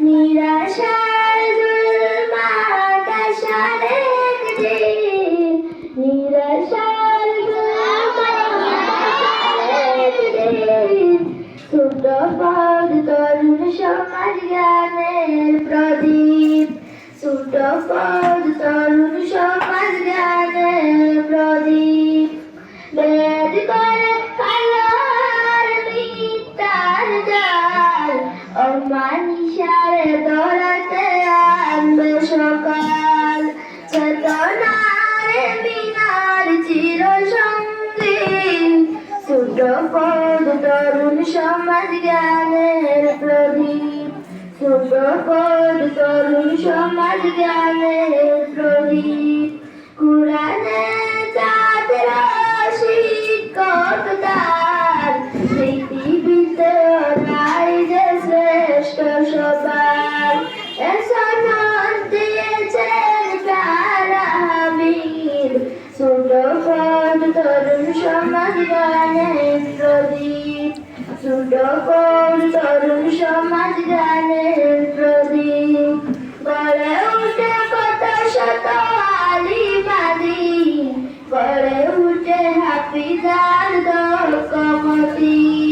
নিরাশার জুলমাত আশার একদিন, নিরাশার জুলমাত আশার একদিন, ছোট পদ তরুণ সমাজ জ্ঞানের প্রদীপ, ছোট পদ তরুণ সমাজ জ্ঞানের প্রদীপ, বেদ করে কালার মিথ্যার জাল, অমানিসারে ধরাতে আনবে সকাল, চেতনারে মিনার চির সঙ্গী, ছোট পদ তরুণ সমাজ জ্ঞানের প্রদীপ, ছোট পদ তরুণ সমাজ জ্ঞানের প্রদীপ, কুরআনে যাদের শিক্ষক তার, পৃথিবীতে নাই যে শ্রেষ্ঠ সবার, এসনদ দিয়েছেন প্যারা হাবিব, ছোট পদ তরুণ সমাজ জ্ঞানের প্রদীপ, ছোট পদ তরুণ সমাজ জ্ঞানের প্রদীপ, গড়ে উঠে কত শত আলিম, গড়ে উঠে হাফিজার দল কমতি।